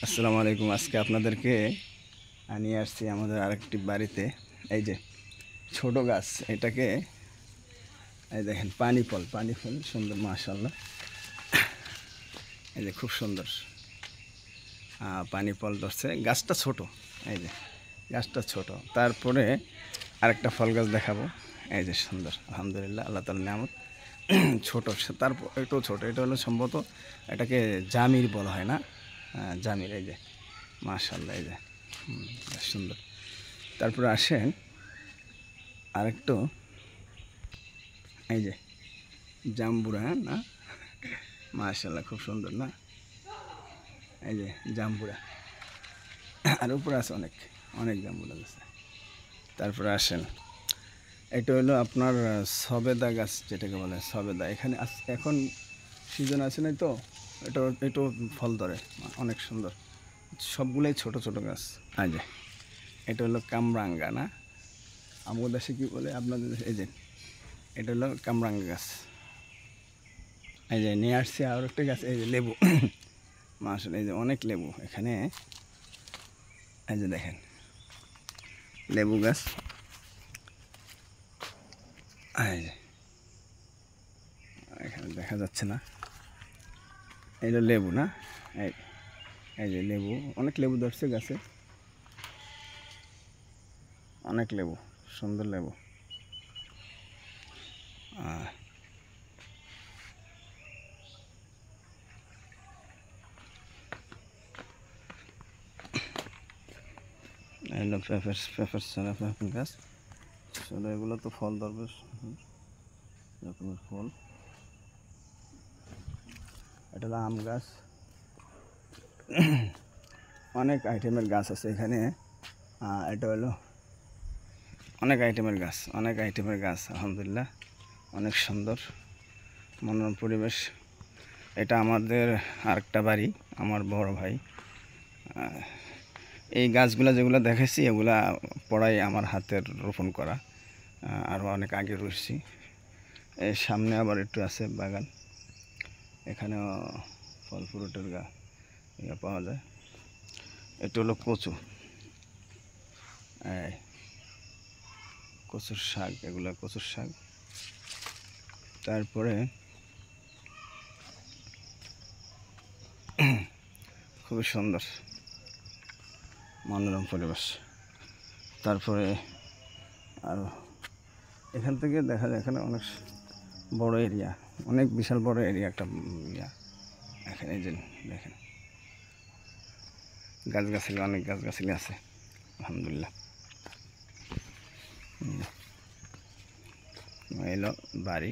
আসসালামু আলাইকুম। আজকে আপনাদেরকে নিয়ে আসছি আমাদের আরেকটি বাড়িতে। এই যে ছোট গাছ, এটাকে এই দেখেন পানি ফল সুন্দর, মাশাআল্লাহ। এই যে খুব সুন্দর পানি ফল ধরছে। গাছটা ছোট, এই যে গাছটা ছোট। তারপরে আরেকটা ফল গাছ দেখাবো। এই যে সুন্দর, আলহামদুলিল্লাহ, আল্লাহ তাআলার নিয়ামত। ছোট, তারপর এটাও ছোট। এটা হলো সম্ভবত এটাকে জামির বলা হয় না, জামির। এই যে মাশাআল্লাহ, এই যে বেশ সুন্দর। তারপরে আসেন আরেকটু, এই যে জাম্বুরা না, মাশাআল্লাহ খুব সুন্দর না, এই যে জাম্বুরা। আর উপরে আছে অনেক অনেক জাম্বুরা আছে। তারপরে আসেন, এটা হলো আপনার সবেদা গাছ, যেটাকে বলে সবেদা। এখানে এখন সিজন আছে না, তো এটাও ফল ধরে, অনেক সুন্দর। সবগুলোই ছোট ছোট গাছ। এই যে এটা হলো কামরাঙ্গা না, আমাদের দেশে কী বলে, আপনাদের দেশে? এই যে এটা হলো কামরাঙ্গা গাছ। এই যে নিয়ে আসছি আর একটা গাছ, এই যে লেবু। মাশাআল্লাহ, এই যে অনেক লেবু এখানে। এই যে দেখেন লেবু গাছ। এই যে এখানে দেখা যাচ্ছে না, এটা লেবু না। এই যে লেবু, অনেক লেবু ধরছে গাছে, অনেক লেবু, সুন্দর লেবু। এগুলো পেঁপের ছাড়া পেঁপের গাছ। আসলে এগুলো তো ফল ধরবে, রকমের ফল। এটা হলো আম গাছ। অনেক আইটেমের গাছ আছে এখানে। এটা হলো অনেক আইটেমের গাছ, আলহামদুলিল্লাহ, অনেক সুন্দর মনোরম পরিবেশ। এটা আমাদের আরেকটা বাড়ি, আমার বড় ভাই। এই গাছগুলো যেগুলো দেখেছি, এগুলা পড়াই আমার হাতের রোপণ করা, আরও অনেক আগে রয়েছি। এর সামনে আবার একটু আছে বাগান, এখানেও ফল ফ্রুটের ইয়ে পাওয়া যায়। এটা হলো কচু, কচুর শাক, এগুলো কচুর শাক। তারপরে খুবই সুন্দর মনোরম পরিবেশ। তারপরে আর এখান থেকে দেখা যায় এখানে অনেক বড় এরিয়া, অনেক বিশাল বড় এরিয়া একটা ইয়া। এখানে এই যে দেখেন গাছগাছালি, অনেক গাছগাছালি আছে, আলহামদুলিল্লাহ। এলো বাড়ি।